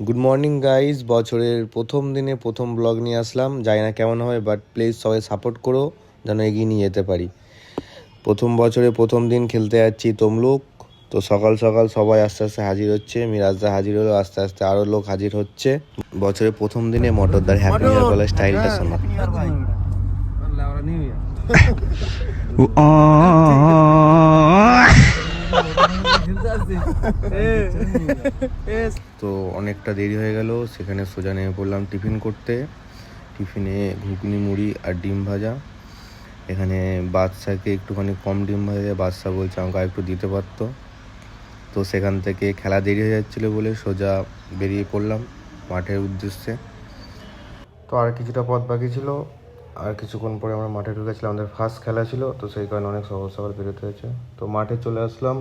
Good morning guys, বছরের প্রথম দিনে প্রথম ব্লগ নিয়ে আসলাম। জানি না কেমন হবে, বাট প্লিজ সবাই সাপোর্ট করো যেন এগিয়ে নিয়ে যেতে পারি। প্রথম বছরে প্রথম দিন খেলতে যাচ্ছি তমলুক। তো সকাল সকাল সবাই আস্তে আস্তে হাজির হচ্ছে। মিরাজদা হাজির হলো, আস্তে আস্তে আরও লোক হাজির হচ্ছে। বছরের প্রথম দিনে মটরদার হ্যাপি নিউ ইয়ার বলার স্টাইলটা শোনো। তো অনেকটা দেরি হয়ে গেল, সেখানে সোজা নেমে পড়লাম টিফিন করতে। টিফিনে ঘুগনি, মুড়ি আর ডিম ভাজা। এখানে বাদশাকে একটুখানি কম ডিম ভাজা দেয়, বাদশা বলছে আমাকে একটু দিতে পারতো। তো সেখান থেকে খেলা দেরি হয়ে যাচ্ছিলো বলে সোজা বেরিয়ে পড়লাম মাঠের উদ্দেশ্যে। তো আর কিছুটা পথ বাকি ছিল, আর কিছুক্ষণ পরে আমরা মাঠে ঢুকেছিলাম। আমাদের ফার্স্ট খেলা ছিল, তো সেই কারণে অনেক সকাল সকাল বেরোতে হয়েছে। তো মাঠে চলে আসলাম।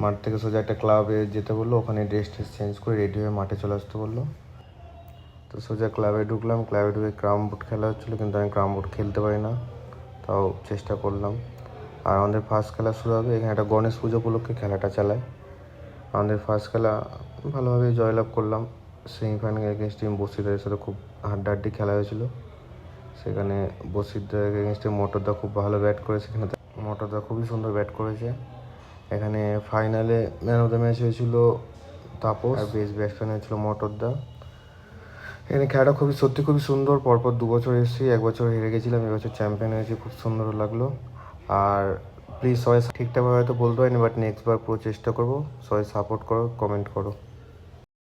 মাঠ থেকে সোজা একটা ক্লাবে যেতে বললো, ওখানে ড্রেস চেঞ্জ করে রেডি হয়ে মাঠে চলে আসতে বললো। তো সোজা ক্লাবে ঢুকলাম। ক্লাবে ঢুকে ক্রাম বোর্ড খেলা হচ্ছিলো, কিন্তু আমি ক্রাম বোর্ড খেলতে পারি না, তাও চেষ্টা করলাম। আর আমাদের ফার্স্ট খেলা শুরু হবে এখানে, একটা গণেশ পুজো উপলক্ষে খেলাটা চালায়। আমাদের ফার্স্ট খেলা ভালোভাবে জয়লাভ করলাম। সেমিফাইনাল এগেনস্ট টিম বসিরদারের সাথে খুব হাড্ডাহাড্ডি খেলা হয়েছিল। সেখানে বসিরদার এগেনস্টে মোটরদা খুব ভালো ব্যাট করেছে। এখানে মোটরদা খুবই সুন্দর ব্যাট করেছে। এখানে ফাইনালে ম্যান অফ দ্য ম্যাচ হয়েছিল তাপস, আর বেস্ট ব্যাটসম্যান হয়েছিল মোটরদা। এখানে খেলাটা খুবই সুন্দর। পরপর 2 বছর এসেছি, 1 বছর হেরে গেছিলাম, এবছর চ্যাম্পিয়ন হয়েছি, খুব সুন্দর লাগলো। আর প্লিজ সবাই ঠিকঠাকভাবে হয়তো বলতে পারিনি, বাট নেক্সট বার পুরো চেষ্টা করবো। সবাই সাপোর্ট করো, কমেন্ট করো।